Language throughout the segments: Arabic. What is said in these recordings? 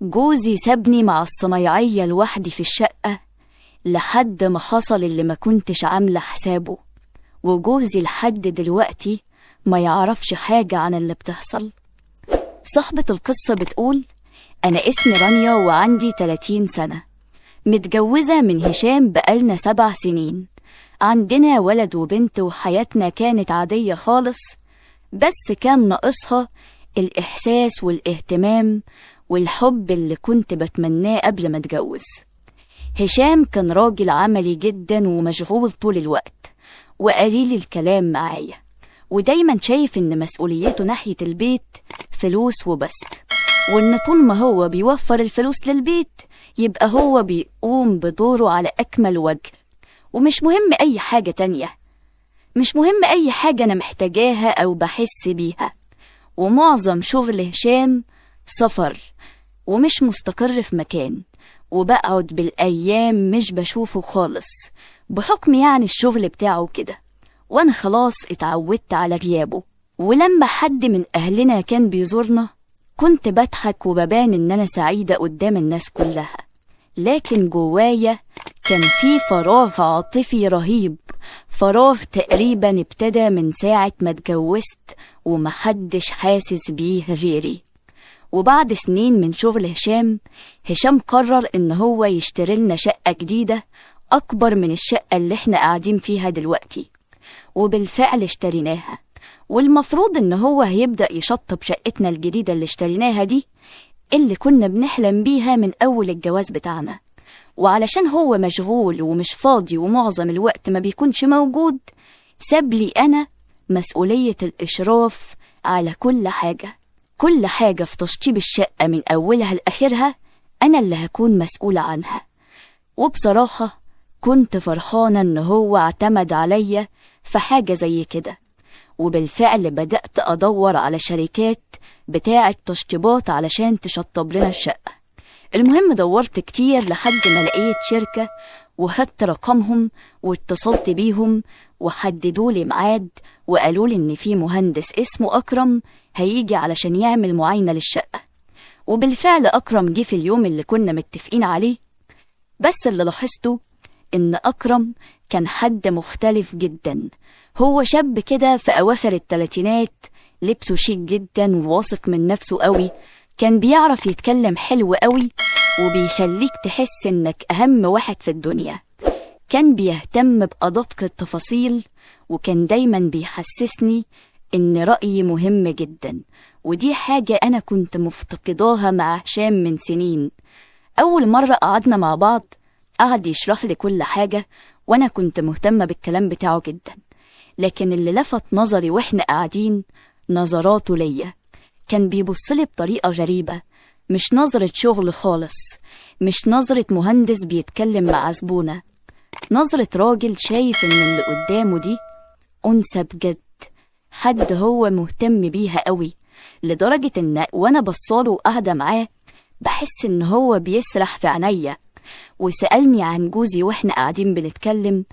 جوزي سابني مع الصنايعية لوحدي في الشقة لحد ما حصل اللي ما كنتش عاملة حسابه، وجوزي لحد دلوقتي ما يعرفش حاجة عن اللي بتحصل. صاحبة القصة بتقول: أنا اسمي رانيا وعندي 30 سنة، متجوزة من هشام بقالنا 7 سنين، عندنا ولد وبنت وحياتنا كانت عادية خالص، بس كان ناقصها الإحساس والاهتمام والحب اللي كنت بتمناه قبل ما اتجوز. هشام كان راجل عملي جدا ومشغول طول الوقت وقليل الكلام معايا، ودايما شايف ان مسؤوليته ناحية البيت فلوس وبس، وان طول ما هو بيوفر الفلوس للبيت يبقى هو بيقوم بدوره على أكمل وجه، ومش مهم أي حاجة تانية، مش مهم أي حاجة أنا محتاجاها أو بحس بيها. ومعظم شغل هشام سفر ومش مستقر في مكان، وبقعد بالأيام مش بشوفه خالص بحكم يعني الشغل بتاعه كده، وأنا خلاص اتعودت على غيابه. ولما حد من أهلنا كان بيزورنا كنت بضحك وببان إن أنا سعيدة قدام الناس كلها، لكن جوايا كان في فراغ عاطفي رهيب، فراغ تقريبا ابتدى من ساعة ما اتجوزت ومحدش حاسس بيه غيري. وبعد سنين من شغل هشام قرر ان هو يشتري لنا شقة جديدة اكبر من الشقة اللي احنا قاعدين فيها دلوقتي، وبالفعل اشتريناها، والمفروض ان هو هيبدأ يشطب شقتنا الجديدة اللي اشتريناها دي اللي كنا بنحلم بيها من اول الجواز بتاعنا. وعلشان هو مشغول ومش فاضي ومعظم الوقت ما بيكونش موجود، ساب لي أنا مسؤولية الإشراف على كل حاجة في تشطيب الشقة من أولها لآخرها أنا اللي هكون مسؤولة عنها. وبصراحة كنت فرحانة إن هو اعتمد عليا في حاجة زي كده، وبالفعل بدأت أدور على شركات بتاعة تشطيبات علشان تشطب لنا الشقة. المهم دورت كتير لحد ما لقيت شركة وخدت رقمهم واتصلت بيهم وحددوا لي ميعاد وقالوا لي ان في مهندس اسمه أكرم هيجي علشان يعمل معاينة للشقة. وبالفعل أكرم جه في اليوم اللي كنا متفقين عليه، بس اللي لاحظته ان أكرم كان حد مختلف جدا. هو شاب كده في أواخر الثلاثينات، لبسه شيك جدا وواثق من نفسه قوي، كان بيعرف يتكلم حلو قوي وبيخليك تحس انك اهم واحد في الدنيا، كان بيهتم بأدق التفاصيل، وكان دايما بيحسسني ان رأيي مهم جدا، ودي حاجة انا كنت مفتقداها مع هشام من سنين. اول مرة قعدنا مع بعض قعد يشرح لي كل حاجة وانا كنت مهتمة بالكلام بتاعه جدا، لكن اللي لفت نظري واحنا قاعدين نظراته ليا، كان بيبصلي بطريقة غريبة، مش نظرة شغل خالص، مش نظرة مهندس بيتكلم مع زبونة، نظرة راجل شايف ان اللي قدامه دي أنثى بجد، حد هو مهتم بيها قوي، لدرجة ان وانا بصاله وقاعدة معاه بحس ان هو بيسرح في عينيا. وسألني عن جوزي واحنا قاعدين بنتكلم،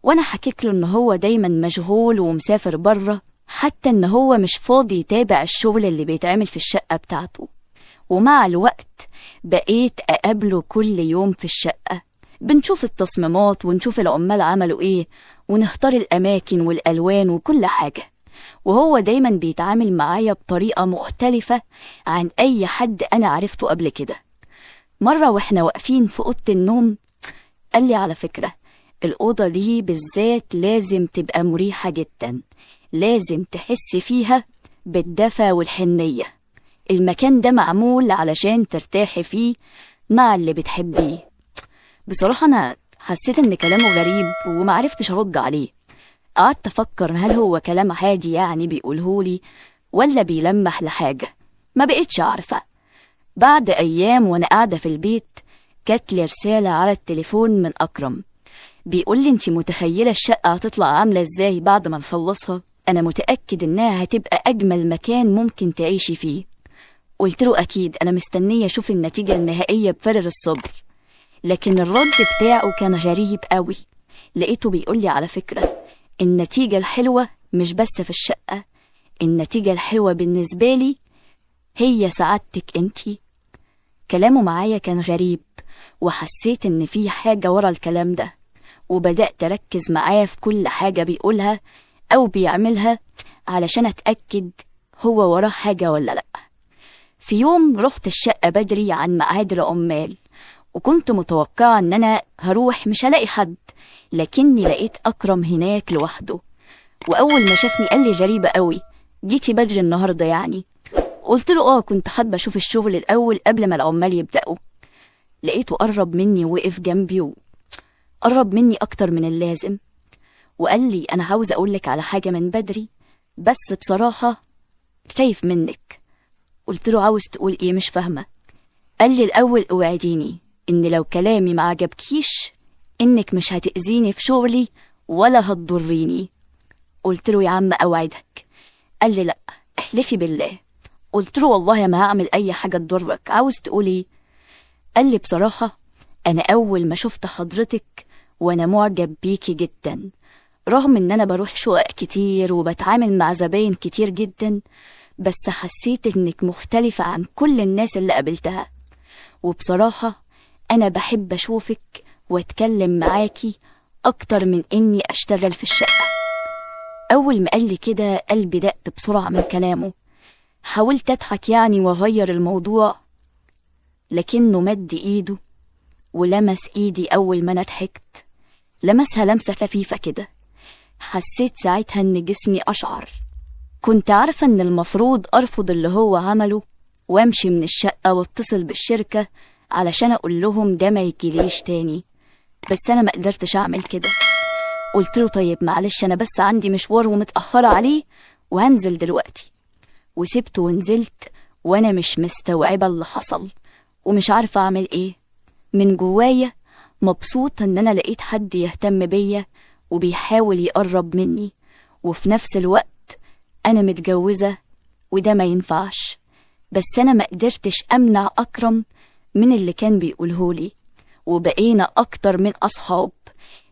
وانا حكيت له ان هو دايما مشغول ومسافر بره، حتى ان هو مش فاضي يتابع الشغل اللي بيتعمل في الشقة بتاعته. ومع الوقت بقيت أقابله كل يوم في الشقة، بنشوف التصميمات ونشوف العمال عملوا ايه ونختار الأماكن والألوان وكل حاجة، وهو دايما بيتعامل معايا بطريقة مختلفة عن أي حد أنا عرفته قبل كده. مرة واحنا واقفين في أوضة النوم قال لي: على فكرة الأوضة دي بالذات لازم تبقى مريحة جدا، لازم تحس فيها بالدفى والحنية، المكان ده معمول علشان ترتاحي فيه مع اللي بتحبيه. بصراحة أنا حسيت إن كلامه غريب ومعرفتش أرد عليه، قعدت أفكر هل هو كلام عادي يعني بيقولهولي ولا بيلمح لحاجة، ما بقيتش عارفة. بعد أيام وأنا قاعدة في البيت جات لي رسالة على التليفون من أكرم، بيقولي: انتي متخيلة الشقة هتطلع عاملة ازاي بعد ما نخلصها؟ أنا متأكد إنها هتبقى أجمل مكان ممكن تعيشي فيه. قلت له: أكيد، أنا مستنية أشوف النتيجة النهائية بفارغ الصبر. لكن الرد بتاعه كان غريب قوي، لقيته بيقولي: على فكرة النتيجة الحلوة مش بس في الشقة، النتيجة الحلوة بالنسبة لي هي سعادتك انتي. كلامه معايا كان غريب، وحسيت إن في حاجة ورا الكلام ده، وبدأت أركز معاه في كل حاجة بيقولها أو بيعملها علشان أتأكد هو وراه حاجة ولا لأ. في يوم رحت الشقة بدري عن ميعاد العمال، وكنت متوقعة إن أنا هروح مش هلاقي حد، لكني لقيت أكرم هناك لوحده. وأول ما شافني قال لي غريبة قوي، جيتي بدري النهاردة يعني؟ قلت له كنت حابة أشوف الشغل الأول قبل ما العمال يبدأوا. لقيته قرب مني ووقف جنبي، وقرب مني أكتر من اللازم، وقال لي أنا عاوز أقولك على حاجة من بدري، بس بصراحة خايف منك. قلت له عاوز تقول إيه؟ مش فاهمة. قال لي الأول اوعديني إن لو كلامي ما عجبكيش إنك مش هتأذيني في شغلي ولا هتضريني. قلت له يا عم أوعدك. قال لي لأ، احلفي بالله. قلت له والله ما هعمل أي حاجة تضرك، عاوز تقولي؟ قال لي بصراحة أنا أول ما شفت حضرتك وأنا معجب بيكي جدا، رغم إن أنا بروح شقق كتير وبتعامل مع زباين كتير جدا، بس حسيت إنك مختلفة عن كل الناس اللي قابلتها. وبصراحة أنا بحب أشوفك وأتكلم معاكي أكتر من إني أشتغل في الشقة. أول ما قال لي كده قلبي دق بسرعة من كلامه. حاولت أضحك يعني وأغير الموضوع، لكنه مد إيده ولمس إيدي. أول ما أنا ضحكت لمسها لمسة خفيفة كده، حسيت ساعتها إن جسمي أشعر. كنت عارفة إن المفروض أرفض اللي هو عمله وامشي من الشقة واتصل بالشركة علشان أقول لهم ده ما يجيليش تاني، بس أنا ما قدرتش أعمل كده. قلت له طيب معلش أنا بس عندي مشوار ومتأخرة عليه وهنزل دلوقتي. وسبته ونزلت وأنا مش مستوعبة اللي حصل ومش عارفة أعمل إيه. من جوايا مبسوطة إن أنا لقيت حد يهتم بيا وبيحاول يقرب مني، وفي نفس الوقت أنا متجوزة وده ما ينفعش. بس أنا ما قدرتش أمنع أكرم من اللي كان بيقولهولي، وبقينا أكتر من أصحاب،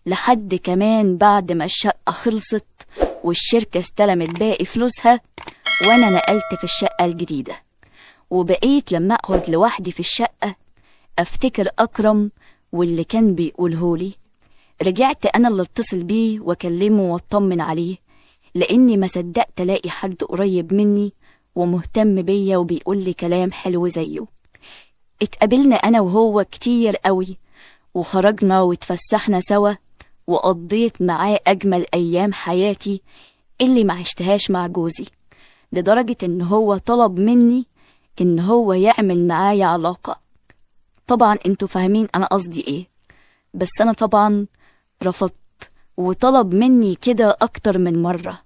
لحد كمان بعد ما الشقة خلصت والشركة استلمت باقي فلوسها وأنا نقلت في الشقة الجديدة. وبقيت لما أقعد لوحدي في الشقة أفتكر أكرم واللي كان بيقولهولي. رجعت أنا اللي اتصل بيه وأكلمه وأطمن عليه، لأني ما صدقت ألاقي حد قريب مني ومهتم بيا وبيقولي كلام حلو زيه. اتقابلنا أنا وهو كتير قوي، وخرجنا واتفسحنا سوا، وقضيت معاه أجمل أيام حياتي اللي ما عشتهاش مع جوزي، لدرجة إن هو طلب مني إن هو يعمل معايا علاقة. طبعا انتوا فاهمين أنا قصدي إيه، بس أنا طبعا رفضت، وطلب مني كده أكتر من مرة.